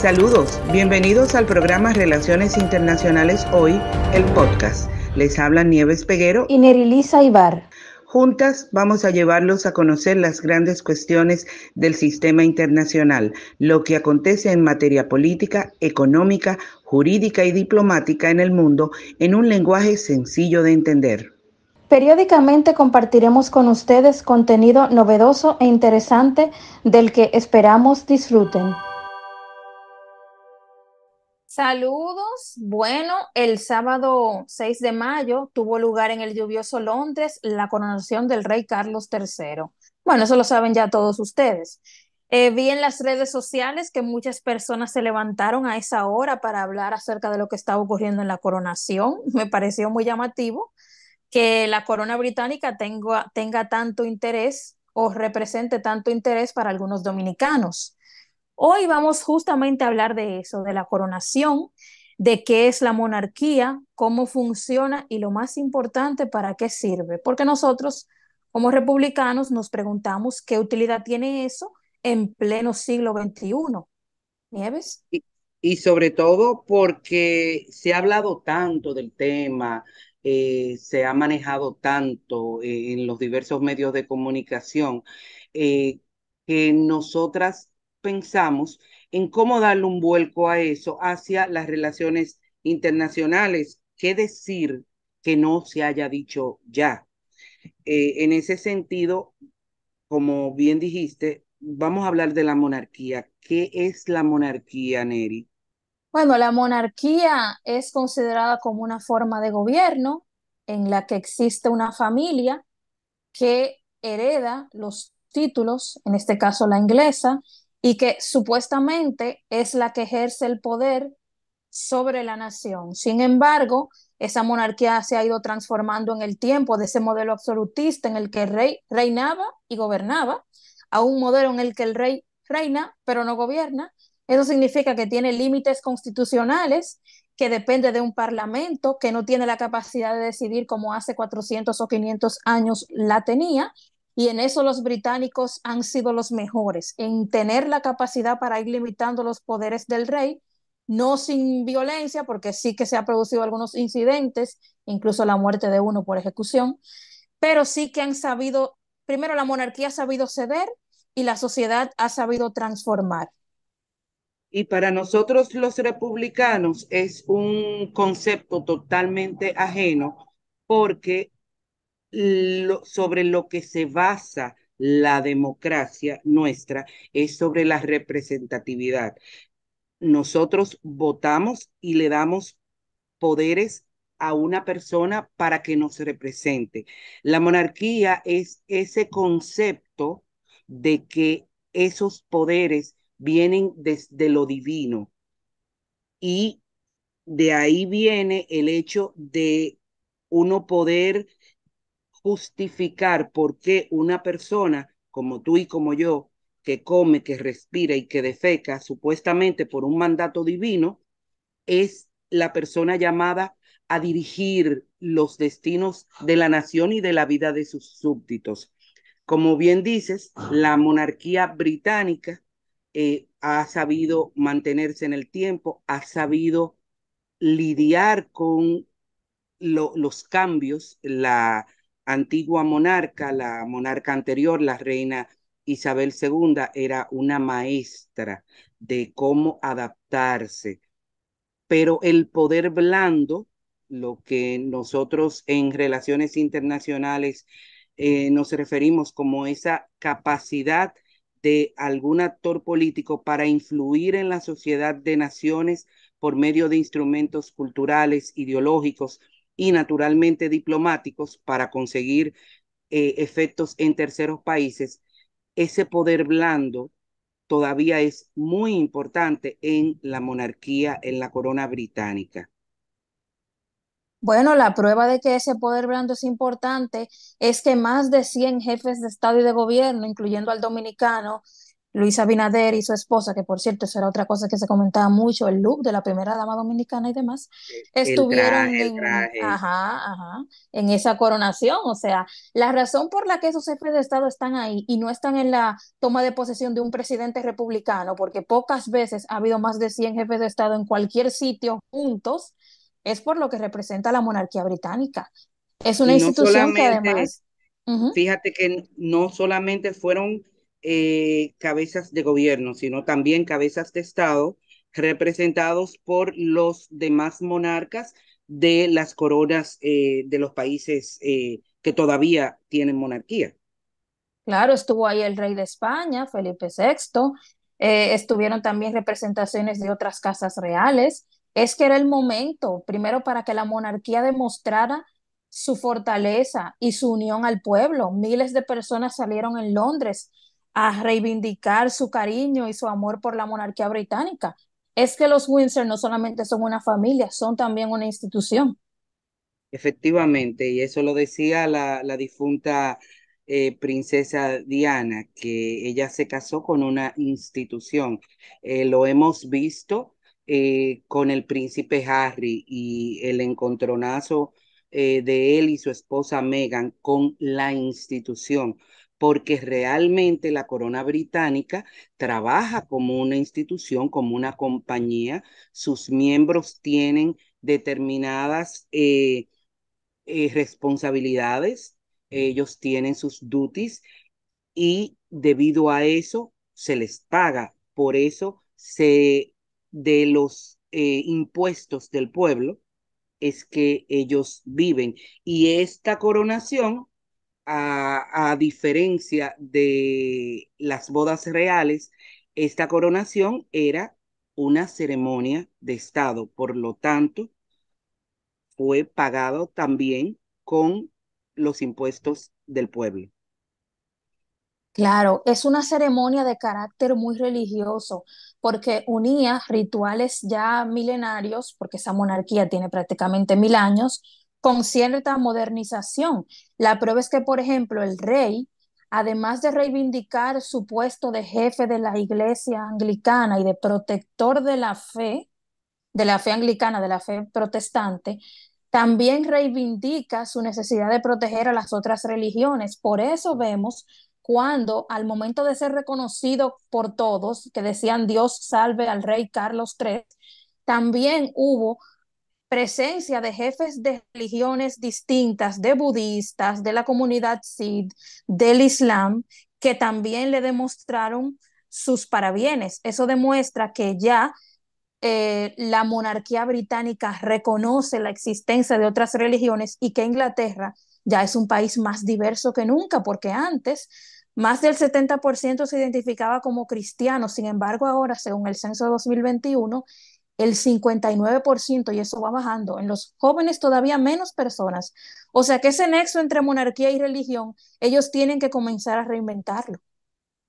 Saludos, bienvenidos al programa Relaciones Internacionales Hoy, el podcast. Les habla Nieves Peguero y Nerilisa Ibar. Juntas vamos a llevarlos a conocer las grandes cuestiones del sistema internacional, lo que acontece en materia política, económica, jurídica y diplomática en el mundo en un lenguaje sencillo de entender. Periódicamente compartiremos con ustedes contenido novedoso e interesante del que esperamos disfruten. Saludos. Bueno, el sábado 6 de mayo tuvo lugar en el lluvioso Londres la coronación del rey Carlos III. Bueno, eso lo saben ya todos ustedes. Vi en las redes sociales que muchas personas se levantaron a esa hora para hablar acerca de lo que estaba ocurriendo en la coronación. Me pareció muy llamativo que la corona británica tenga tanto interés o represente tanto interés para algunos dominicanos. Hoy vamos justamente a hablar de eso, de la coronación, de qué es la monarquía, cómo funciona y lo más importante, para qué sirve. Porque nosotros, como republicanos, nos preguntamos qué utilidad tiene eso en pleno siglo XXI. ¿Nieves? Y sobre todo porque se ha hablado tanto del tema, se ha manejado tanto en los diversos medios de comunicación, eh, que nosotras pensamos en cómo darle un vuelco a eso hacia las relaciones internacionales. ¿Qué decir que no se haya dicho ya? En ese sentido, como bien dijiste, vamos a hablar de la monarquía. ¿Qué es la monarquía, Neri? Bueno, la monarquía es considerada como una forma de gobierno en la que existe una familia que hereda los títulos, en este caso la inglesa, y que supuestamente es la que ejerce el poder sobre la nación. Sin embargo, esa monarquía se ha ido transformando en el tiempo de ese modelo absolutista en el que el rey reinaba y gobernaba, a un modelo en el que el rey reina pero no gobierna. Eso significa que tiene límites constitucionales, que depende de un parlamento que no tiene la capacidad de decidir como hace 400 o 500 años la tenía, y en eso los británicos han sido los mejores, en tener la capacidad para ir limitando los poderes del rey, no sin violencia, porque sí que se han producido algunos incidentes, incluso la muerte de uno por ejecución, pero sí que han sabido, primero la monarquía ha sabido ceder y la sociedad ha sabido transformar. Y para nosotros los republicanos es un concepto totalmente ajeno porque sobre lo que se basa la democracia nuestra es sobre la representatividad. Nosotros votamos y le damos poderes a una persona para que nos represente. La monarquía es ese concepto de que esos poderes vienen desde lo divino y de ahí viene el hecho de uno poder justificar por qué una persona como tú y como yo, que come, que respira y que defeca supuestamente por un mandato divino, es la persona llamada a dirigir los destinos de la nación y de la vida de sus súbditos. Como bien dices, la monarquía británica ha sabido mantenerse en el tiempo, ha sabido lidiar con los cambios. La antigua monarca, la monarca anterior, la reina Isabel II, era una maestra de cómo adaptarse, pero el poder blando, lo que nosotros en relaciones internacionales nos referimos como esa capacidad de algún actor político para influir en la sociedad de naciones por medio de instrumentos culturales, ideológicos y naturalmente diplomáticos para conseguir efectos en terceros países. Ese poder blando todavía es muy importante en la monarquía, en la corona británica. Bueno, la prueba de que ese poder blando es importante es que más de 100 jefes de Estado y de gobierno, incluyendo al dominicano, Luis Abinader y su esposa, que por cierto, eso era otra cosa que se comentaba mucho, el look de la primera dama dominicana y demás, estuvieron El en, traje. ajá, ajá, en esa coronación. O sea, la razón por la que esos jefes de Estado están ahí y no están en la toma de posesión de un presidente republicano, porque pocas veces ha habido más de 100 jefes de Estado en cualquier sitio juntos, es por lo que representa la monarquía británica. Es una Y no institución que solamente, además... Ujú. fíjate que no solamente fueron cabezas de gobierno, sino también cabezas de Estado representados por los demás monarcas de las coronas de los países que todavía tienen monarquía. Claro, estuvo ahí el rey de España, Felipe VI, estuvieron también representaciones de otras casas reales. Es que era el momento, primero, para que la monarquía demostrara su fortaleza y su unión al pueblo. Miles de personas salieron en Londres a reivindicar su cariño y su amor por la monarquía británica. Es que los Windsor no solamente son una familia, son también una institución. Efectivamente, y eso lo decía la difunta princesa Diana, que ella se casó con una institución. Lo hemos visto con el príncipe Harry y el encontronazo de él y su esposa Meghan con la institución, porque realmente la corona británica trabaja como una institución, como una compañía. Sus miembros tienen determinadas responsabilidades, ellos tienen sus duties y debido a eso se les paga. Por eso de los impuestos del pueblo es que ellos viven. Y esta coronación, a diferencia de las bodas reales, esta coronación era una ceremonia de Estado. Por lo tanto, fue pagado también con los impuestos del pueblo. Claro, es una ceremonia de carácter muy religioso porque unía rituales ya milenarios, porque esa monarquía tiene prácticamente 1000 años, con cierta modernización. La prueba es que, por ejemplo, el rey, además de reivindicar su puesto de jefe de la iglesia anglicana y de protector de la fe anglicana, de la fe protestante, también reivindica su necesidad de proteger a las otras religiones. Por eso vemos cuando al momento de ser reconocido por todos, que decían Dios salve al rey Carlos III, también hubo presencia de jefes de religiones distintas, de budistas, de la comunidad Sid, del Islam, que también le demostraron sus parabienes. Eso demuestra que ya la monarquía británica reconoce la existencia de otras religiones y que Inglaterra ya es un país más diverso que nunca, porque antes más del 70% se identificaba como cristiano. Sin embargo, ahora, según el censo de 2021, el 59%, y eso va bajando, en los jóvenes todavía menos personas. O sea que ese nexo entre monarquía y religión, ellos tienen que comenzar a reinventarlo.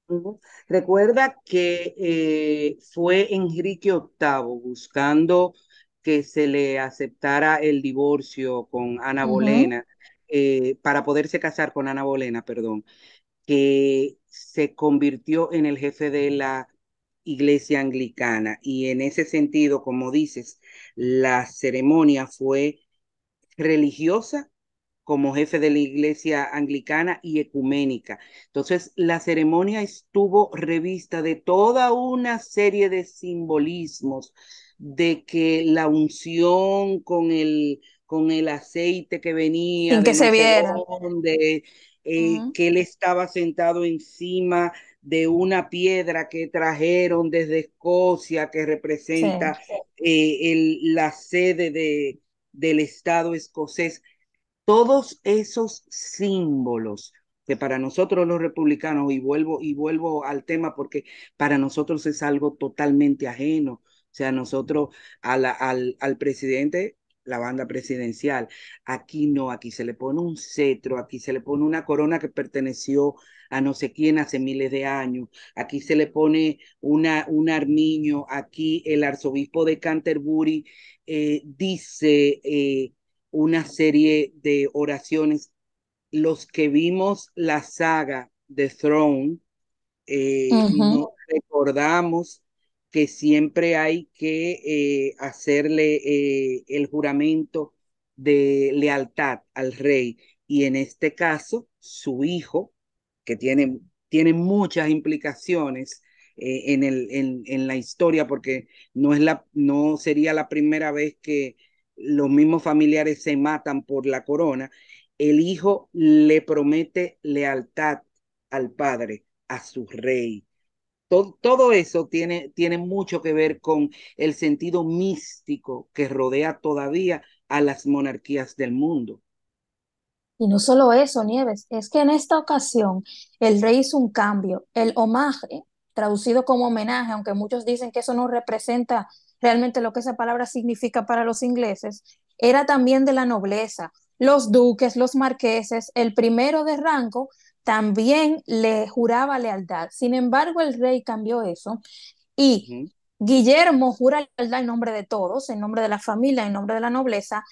Ujú. Recuerda que fue Enrique VIII buscando que se le aceptara el divorcio con Ana Uh -huh. Bolena, para poderse casar con Ana Bolena, perdón, que se convirtió en el jefe de la iglesia anglicana. Y en ese sentido, como dices, la ceremonia fue religiosa como jefe de la iglesia anglicana y ecuménica. Entonces, la ceremonia estuvo revista de toda una serie de simbolismos, de que la unción con el aceite que venía Sin de que no se sé viera. dónde, Uh -huh. que él estaba sentado encima de una piedra que trajeron desde Escocia, que Sí. representa la sede del Estado escocés. Todos esos símbolos que para nosotros los republicanos, y vuelvo al tema porque para nosotros es algo totalmente ajeno, o sea, nosotros al presidente, la banda presidencial, aquí no, aquí se le pone un cetro, aquí se le pone una corona que perteneció a no sé quién hace miles de años, aquí se le pone un armiño, aquí el arzobispo de Canterbury dice una serie de oraciones. Los que vimos la saga de Throne, Ujú. Nos recordamos que siempre hay que hacerle el juramento de lealtad al rey. Y en este caso, su hijo, que tiene muchas implicaciones en la historia, porque no sería la primera vez que los mismos familiares se matan por la corona. El hijo le promete lealtad al padre, a su rey. Todo eso tiene mucho que ver con el sentido místico que rodea todavía a las monarquías del mundo. Y no solo eso, Nieves, es que en esta ocasión el rey hizo un cambio. El homaje, traducido como homenaje, aunque muchos dicen que eso no representa realmente lo que esa palabra significa para los ingleses, era también de la nobleza. Los duques, los marqueses, el primero de rango también le juraba lealtad. Sin embargo, el rey cambió eso y Ujú. Guillermo jura lealtad en nombre de todos, en nombre de la familia, en nombre de la nobleza,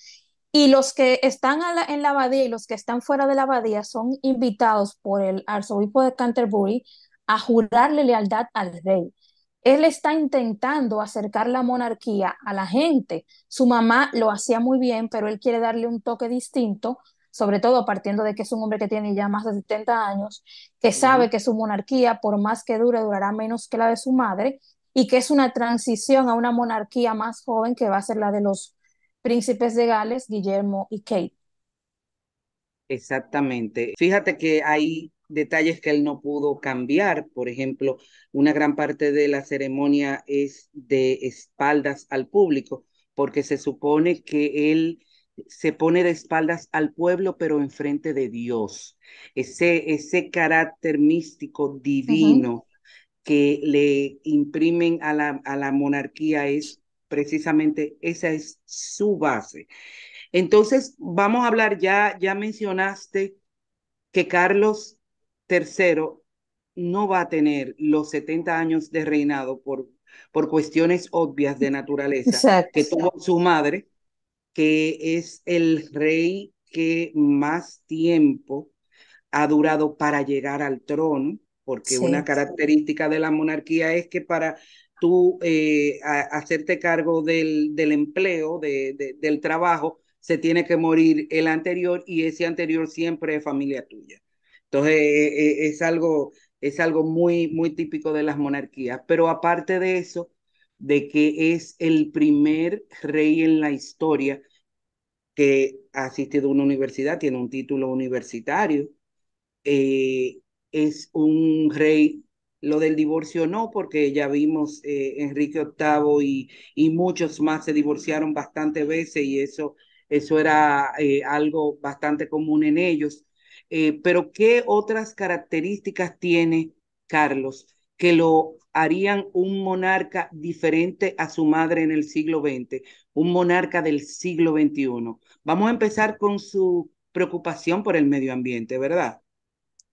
y los que están en la abadía y los que están fuera de la abadía son invitados por el arzobispo de Canterbury a jurarle lealtad al rey. Él está intentando acercar la monarquía a la gente. Su mamá lo hacía muy bien, pero él quiere darle un toque distinto, sobre todo partiendo de que es un hombre que tiene ya más de 70 años, que Ujú. sabe que su monarquía, por más que dure, durará menos que la de su madre, y que es una transición a una monarquía más joven que va a ser la de los príncipes de Gales, Guillermo y Kate. Exactamente. Fíjate que hay detalles que él no pudo cambiar. Por ejemplo, una gran parte de la ceremonia es de espaldas al público, porque se supone que él se pone de espaldas al pueblo, pero enfrente de Dios. Ese carácter místico Uh -huh. divino que le imprimen a la monarquía es precisamente, esa es su base. Entonces, vamos a hablar, ya mencionaste que Carlos III no va a tener los 70 años de reinado por cuestiones obvias de naturaleza Exacto. que tuvo su madre, que es el rey que más tiempo ha durado para llegar al trono, porque una Sí. característica de la monarquía es que para tú hacerte cargo del empleo, del trabajo, se tiene que morir el anterior y ese anterior siempre es familia tuya. Entonces, es algo muy, muy típico de las monarquías. Pero aparte de eso, de que es el primer rey en la historia que ha asistido a una universidad, tiene un título universitario, eh, es un rey. Lo del divorcio no, porque ya vimos Enrique VIII y muchos más se divorciaron bastantes veces y eso era algo bastante común en ellos. Pero ¿qué otras características tiene Carlos que lo harían un monarca diferente a su madre en el siglo XX, un monarca del siglo XXI? Vamos a empezar con su preocupación por el medio ambiente, ¿verdad?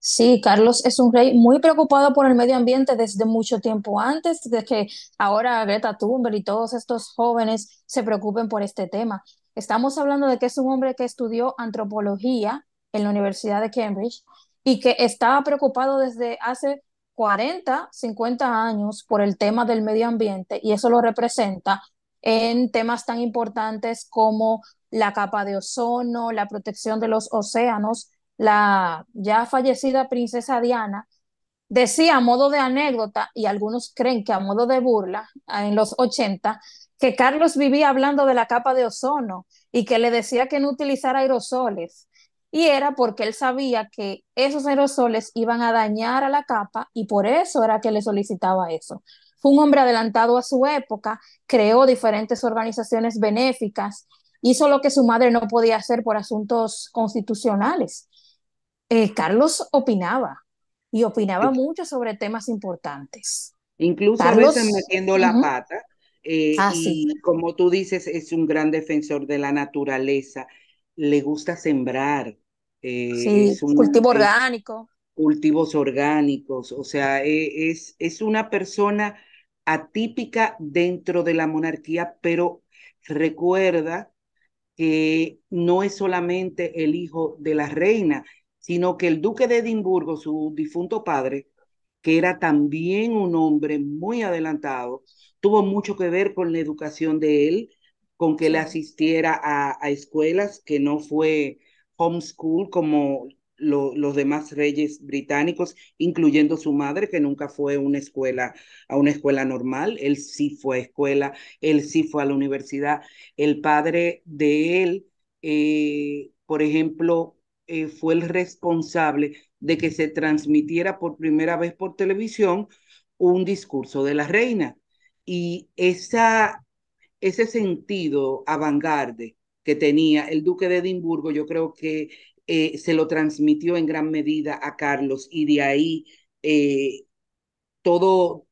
Sí, Carlos es un rey muy preocupado por el medio ambiente desde mucho tiempo antes de que ahora Greta Thunberg y todos estos jóvenes se preocupen por este tema. Estamos hablando de que es un hombre que estudió antropología en la Universidad de Cambridge y que estaba preocupado desde hace 40, 50 años por el tema del medio ambiente y eso lo representa en temas tan importantes como la capa de ozono, la protección de los océanos. La ya fallecida princesa Diana decía a modo de anécdota, y algunos creen que a modo de burla, en los 80, que Carlos vivía hablando de la capa de ozono y que le decía que no utilizara aerosoles. Y era porque él sabía que esos aerosoles iban a dañar a la capa y por eso era que le solicitaba eso. Fue un hombre adelantado a su época, creó diferentes organizaciones benéficas, hizo lo que su madre no podía hacer por asuntos constitucionales. Carlos opinaba y opinaba mucho sobre temas importantes. Incluso a veces Carlos, metiendo uh la -huh. pata, Sí, y como tú dices, es un gran defensor de la naturaleza, le gusta sembrar, sí, cultivo orgánico. cultivos orgánicos, o sea, es una persona atípica dentro de la monarquía, pero recuerda que no es solamente el hijo de la reina, sino que el duque de Edimburgo, su difunto padre, que era también un hombre muy adelantado, tuvo mucho que ver con la educación de él, con que él Sí. asistiera a escuelas, que no fue homeschool como los demás reyes británicos, incluyendo su madre, que nunca fue a una escuela normal. Él sí fue a escuela, él sí fue a la universidad. El padre de él, por ejemplo, fue el responsable de que se transmitiera por primera vez por televisión un discurso de la reina. Y ese sentido avant-garde que tenía el duque de Edimburgo, yo creo que se lo transmitió en gran medida a Carlos y de ahí eh, todo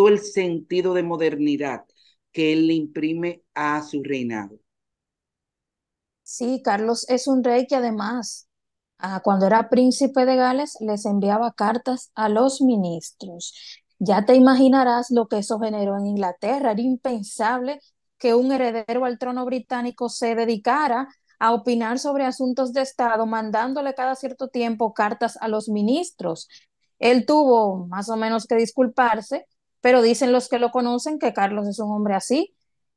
el sentido de modernidad que él le imprime a su reinado. Sí, Carlos es un rey que además, cuando era príncipe de Gales, les enviaba cartas a los ministros. Ya te imaginarás lo que eso generó en Inglaterra. Era impensable que un heredero al trono británico se dedicara a opinar sobre asuntos de Estado, mandándole cada cierto tiempo cartas a los ministros. Él tuvo más o menos que disculparse, pero dicen los que lo conocen que Carlos es un hombre así,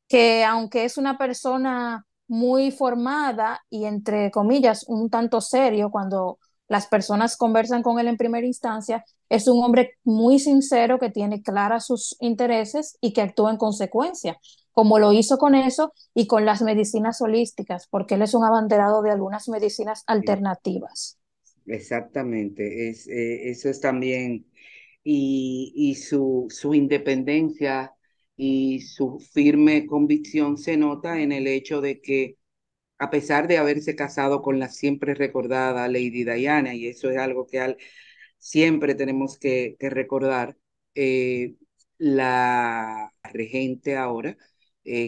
que aunque es una persona muy formada y entre comillas un tanto serio cuando las personas conversan con él en primera instancia, es un hombre muy sincero que tiene claras sus intereses y que actúa en consecuencia, como lo hizo con eso y con las medicinas holísticas, porque él es un abanderado de algunas medicinas alternativas. Exactamente, eso es también, y su independencia y su firme convicción se nota en el hecho de que, a pesar de haberse casado con la siempre recordada Lady Diana, y eso es algo que siempre tenemos que recordar, eh, la regente ahora,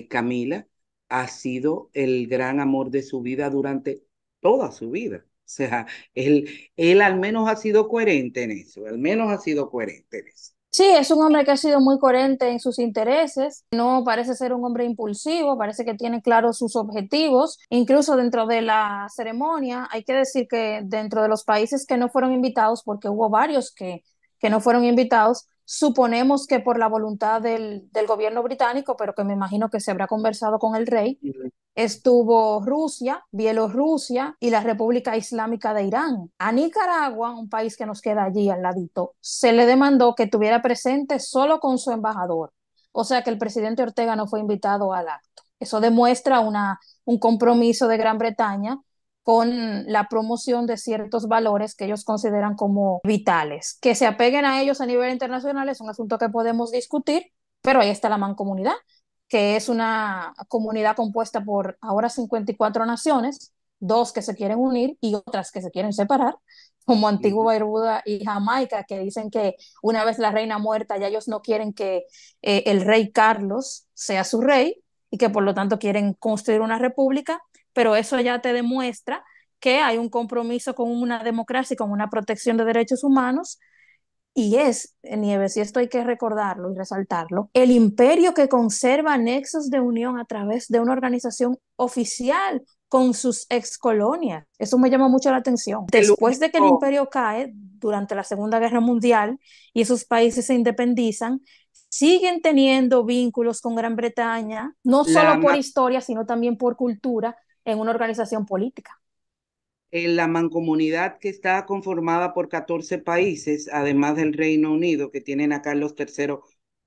Camila, ha sido el gran amor de su vida durante toda su vida. O sea, él al menos ha sido coherente en eso, al menos ha sido coherente en eso. Sí, es un hombre que ha sido muy coherente en sus intereses, no parece ser un hombre impulsivo, parece que tiene claros sus objetivos, incluso dentro de la ceremonia, hay que decir que dentro de los países que no fueron invitados, porque hubo varios que no fueron invitados, suponemos que por la voluntad del gobierno británico, pero que me imagino que se habrá conversado con el rey, estuvo Rusia, Bielorrusia y la República Islámica de Irán. A Nicaragua, un país que nos queda allí al ladito, se le demandó que estuviera presente solo con su embajador. O sea que el presidente Ortega no fue invitado al acto. Eso demuestra un compromiso de Gran Bretaña con la promoción de ciertos valores que ellos consideran como vitales. Que se apeguen a ellos a nivel internacional es un asunto que podemos discutir, pero ahí está la mancomunidad, que es una comunidad compuesta por ahora 54 naciones, dos que se quieren unir y otras que se quieren separar, como Antigua y Barbuda y Jamaica, que dicen que una vez la reina muerta ya ellos no quieren que el rey Carlos sea su rey y que por lo tanto quieren construir una república, pero eso ya te demuestra que hay un compromiso con una democracia y con una protección de derechos humanos y es, Nieves, y esto hay que recordarlo y resaltarlo, el imperio que conserva nexos de unión a través de una organización oficial con sus excolonias. Eso me llama mucho la atención. El Después de que el único, imperio cae durante la Segunda Guerra Mundial y esos países se independizan, siguen teniendo vínculos con Gran Bretaña, no la, solo por historia, sino también por cultura en una organización política. la mancomunidad que está conformada por 14 países, además del Reino Unido, que tienen a Carlos III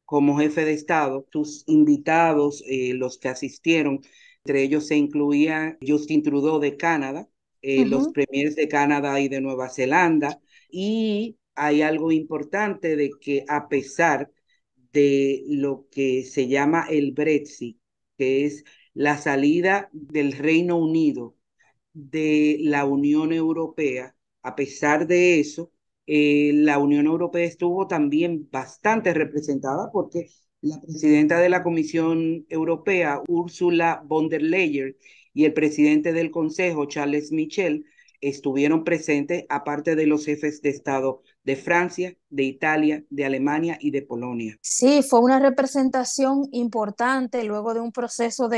como jefe de Estado, sus invitados, los que asistieron, entre ellos se incluía Justin Trudeau de Canadá, Uh los -huh. premiers de Canadá y de Nueva Zelanda, y hay algo importante de que, a pesar de lo que se llama el Brexit, que es la salida del Reino Unido de la Unión Europea. A pesar de eso, la Unión Europea estuvo también bastante representada porque la presidenta de la Comisión Europea, Ursula von der Leyen, y el presidente del Consejo, Charles Michel, estuvieron presentes, aparte de los jefes de Estado de Francia, de Italia, de Alemania y de Polonia. Sí, fue una representación importante luego de un proceso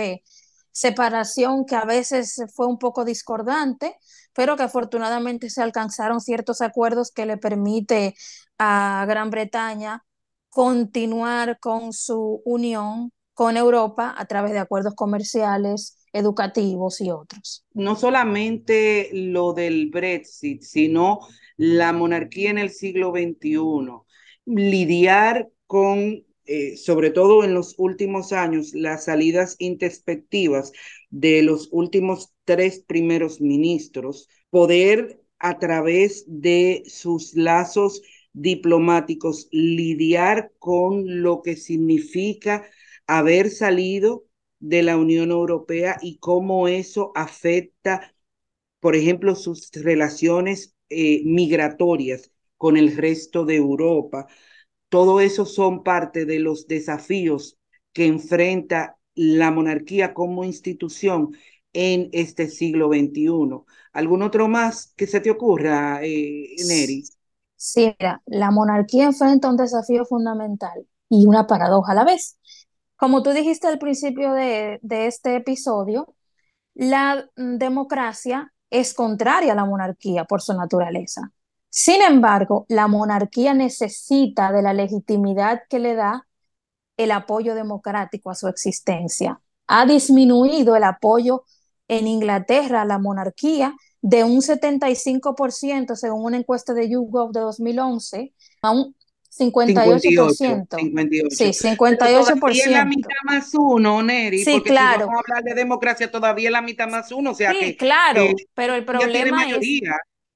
separación que a veces fue un poco discordante, pero que afortunadamente se alcanzaron ciertos acuerdos que le permite a Gran Bretaña continuar con su unión con Europa a través de acuerdos comerciales, educativos y otros. No solamente lo del Brexit, sino la monarquía en el siglo XXI, lidiar con, sobre todo en los últimos años, las salidas introspectivas de los últimos tres primeros ministros, poder a través de sus lazos diplomáticos lidiar con lo que significa haber salido de la Unión Europea y cómo eso afecta, por ejemplo, sus relaciones migratorias con el resto de Europa. Todo eso son parte de los desafíos que enfrenta la monarquía como institución en este siglo XXI. ¿Algún otro más que se te ocurra, Neri? Sí, mira, la monarquía enfrenta un desafío fundamental y una paradoja a la vez. Como tú dijiste al principio de este episodio, la democracia es contraria a la monarquía por su naturaleza. Sin embargo, la monarquía necesita de la legitimidad que le da el apoyo democrático a su existencia. Ha disminuido el apoyo en Inglaterra a la monarquía de un 75% según una encuesta de YouGov de 2011 a un 58, 58%. 58. Sí, Pero todavía es la 58%. mitad más uno, Neri, Sí, porque si vamos claro, a hablar de democracia, todavía es la mitad más uno, o sea sí, que claro, pero el ya tiene problema es, mayoría.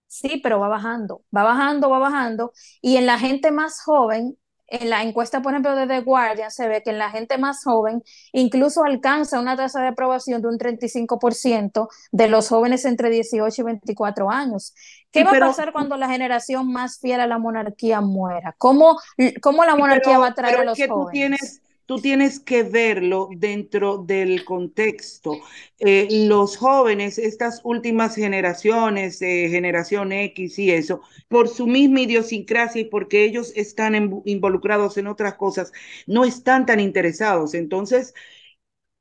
sí, pero va bajando, va bajando, va bajando. Y en la gente más joven, en la encuesta, por ejemplo, de The Guardian, se ve que en la gente más joven incluso alcanza una tasa de aprobación de un 35% de los jóvenes entre 18 y 24 años. ¿Qué Sí, va a pasar cuando la generación más fiel a la monarquía muera? ¿Cómo la sí, monarquía va a atraer pero a es los que jóvenes? tú tienes que verlo dentro del contexto. Los jóvenes, estas últimas generaciones, generación X y eso, por su misma idiosincrasia y porque ellos están involucrados en otras cosas, no están tan interesados. Entonces,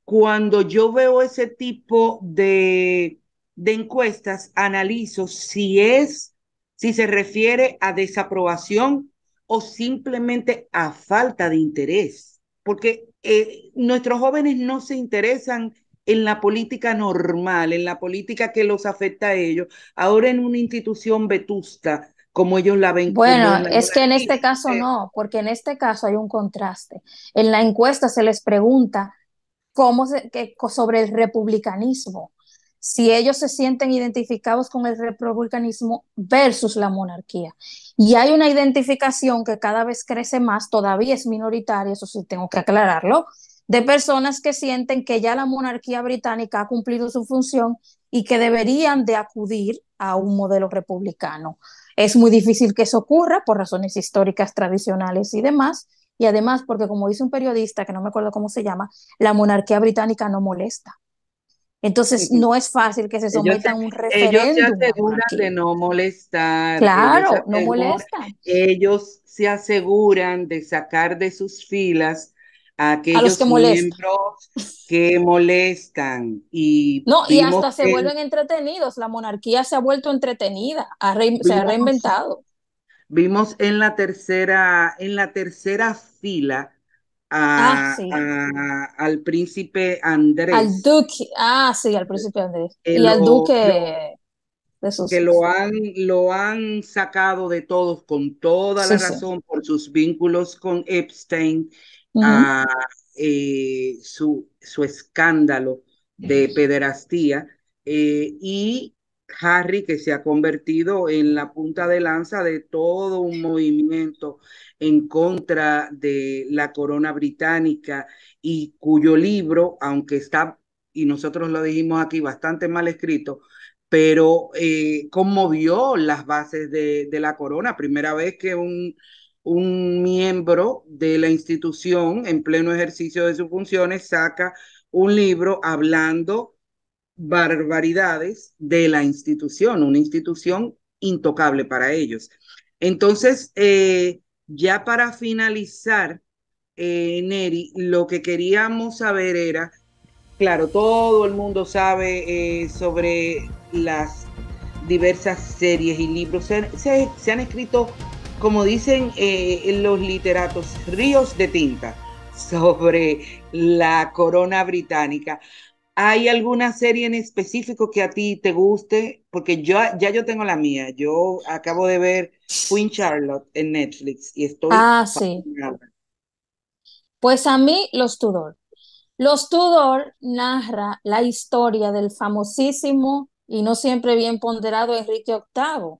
cuando yo veo ese tipo de encuestas, analizo si se refiere a desaprobación o simplemente a falta de interés, porque nuestros jóvenes no se interesan en la política normal, en la política que los afecta a ellos, ahora en una institución vetusta, como ellos la ven, como Bueno, es la es que en monarquía. este caso no, porque en este caso hay un contraste. En la encuesta se les pregunta sobre el republicanismo, si ellos se sienten identificados con el republicanismo versus la monarquía. Y hay una identificación que cada vez crece más, todavía es minoritaria, eso sí tengo que aclararlo, de personas que sienten que ya la monarquía británica ha cumplido su función y que deberían de acudir a un modelo republicano. Es muy difícil que eso ocurra por razones históricas, tradicionales y demás, y además porque como dice un periodista, que no me acuerdo cómo se llama, la monarquía británica no molesta. Entonces, no es fácil que se Ellos se, someta a un ellos se referéndum la aseguran de monarquía. no molestar, Claro, no molesta ellos se aseguran de sacar de sus filas a a los que aquellos molestan. miembros que molestan. Y No, y hasta se vuelven entretenidos. La monarquía se ha vuelto entretenida, se ha vimos, reinventado. vimos en la tercera fila Ah, sí. al príncipe Al Andrés, duque, sí, al príncipe Andrés. que Y al lo duque de que Sussex. lo han sacado de todos con toda la Sí, sí. razón por sus vínculos con Epstein, Ujú. a su escándalo de pederastía, y Harry, que se ha convertido en la punta de lanza de todo un movimiento en contra de la corona británica y cuyo libro, aunque está, y nosotros lo dijimos aquí, bastante mal escrito, pero conmovió las bases de la corona. Primera vez que un miembro de la institución, en pleno ejercicio de sus funciones, saca un libro hablando barbaridades de la institución, una institución intocable para ellos. Entonces, ya para finalizar, Neri, lo que queríamos saber era claro, todo el mundo sabe sobre las diversas series y libros. Se han escrito, como dicen los literatos, ríos de tinta sobre la corona británica. ¿Hay alguna serie en específico que a ti te guste? Porque yo tengo la mía. Yo acabo de ver Queen Charlotte en Netflix y estoy Ah, sí. fascinada. Pues a mí, Los Tudor. Los Tudor narra la historia del famosísimo y no siempre bien ponderado Enrique VIII.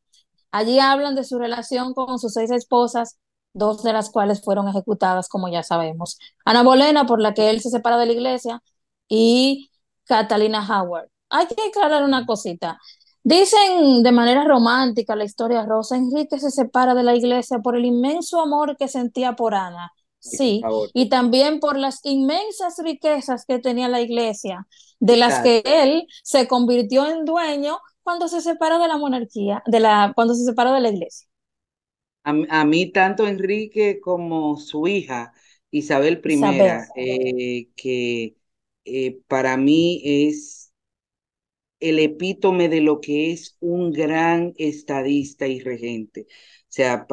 Allí hablan de su relación con sus 6 esposas, dos de las cuales fueron ejecutadas, como ya sabemos. Ana Bolena, por la que él se separa de la iglesia, y Catalina Howard. Hay que aclarar una cosita. Dicen de manera romántica la historia rosa, Enrique se separa de la iglesia por el inmenso amor que sentía por Ana. Ay, por Sí, favor. y también por las inmensas riquezas que tenía la iglesia, de las que Exacto. él se convirtió en dueño cuando se separó de la monarquía, cuando se separó de la iglesia. A mí tanto Enrique como su hija Isabel Isabel. I, que para mí es el epítome de lo que es un gran estadista y regente. O sea,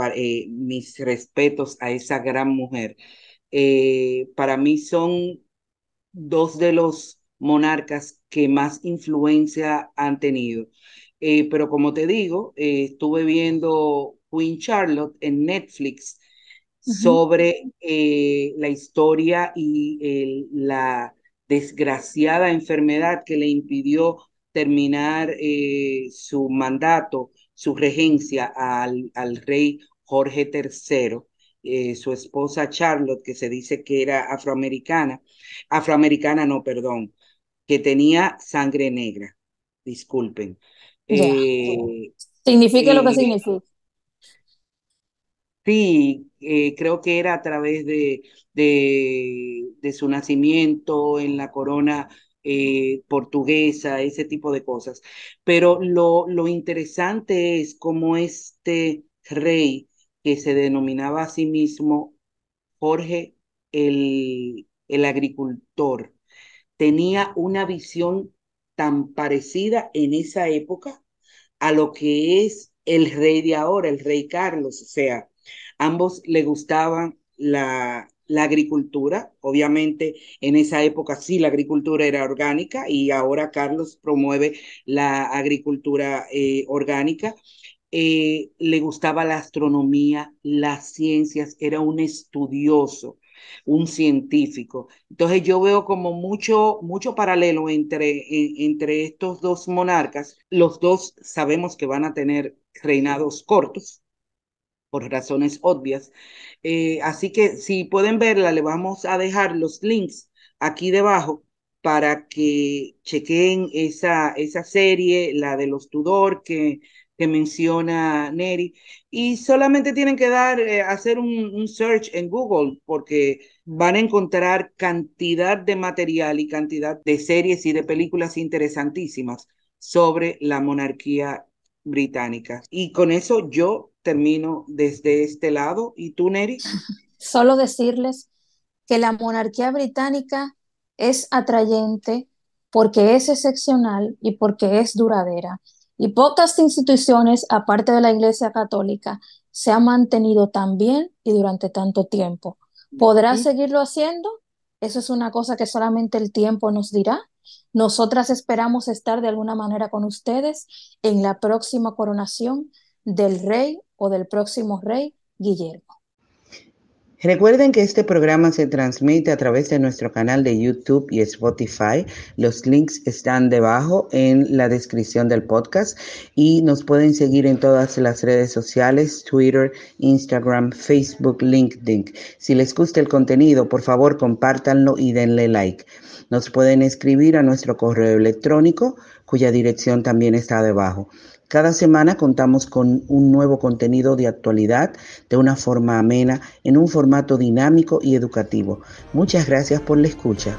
mis respetos a esa gran mujer. Para mí son dos de los monarcas que más influencia han tenido. Pero como te digo, estuve viendo Queen Charlotte en Netflix Ujú. sobre la historia y la desgraciada enfermedad que le impidió terminar su mandato, su regencia al rey Jorge III. Su esposa Charlotte, que se dice que era afroamericana no, perdón, que tenía sangre negra, disculpen. Ya, Eh, signifique lo que eh, signifique. sí, creo que era a través de su nacimiento en la corona portuguesa, ese tipo de cosas. Pero lo interesante es cómo este rey, que se denominaba a sí mismo Jorge el agricultor, tenía una visión tan parecida en esa época a lo que es el rey de ahora, el rey Carlos. O sea, ambos le gustaban la agricultura. Obviamente, en esa época sí la agricultura era orgánica y ahora Carlos promueve la agricultura orgánica. Le gustaba la astronomía, las ciencias, era un estudioso, un científico. Entonces yo veo como mucho paralelo entre estos dos monarcas. Los dos sabemos que van a tener reinados cortos, por razones obvias. Así que si pueden verla, le vamos a dejar los links aquí debajo para que chequen esa serie, la de los Tudor que menciona Neri, y solamente tienen que hacer un search en Google porque van a encontrar cantidad de material y cantidad de series y de películas interesantísimas sobre la monarquía británica. Y con eso yo termino desde este lado. ¿Y tú, Neri? Solo decirles que la monarquía británica es atrayente porque es excepcional y porque es duradera. Y pocas instituciones, aparte de la Iglesia Católica, se han mantenido tan bien y durante tanto tiempo. ¿Podrá ¿Mm? seguirlo haciendo? Eso es una cosa que solamente el tiempo nos dirá. Nosotras esperamos estar de alguna manera con ustedes en la próxima coronación del rey o del próximo rey Guillermo. Recuerden que este programa se transmite a través de nuestro canal de YouTube y Spotify. Los links están debajo en la descripción del podcast y nos pueden seguir en todas las redes sociales, Twitter, Instagram, Facebook, LinkedIn. Si les gusta el contenido, por favor, compártanlo y denle like. Nos pueden escribir a nuestro correo electrónico, cuya dirección también está debajo. Cada semana contamos con un nuevo contenido de actualidad de una forma amena, en un formato dinámico y educativo. Muchas gracias por la escucha.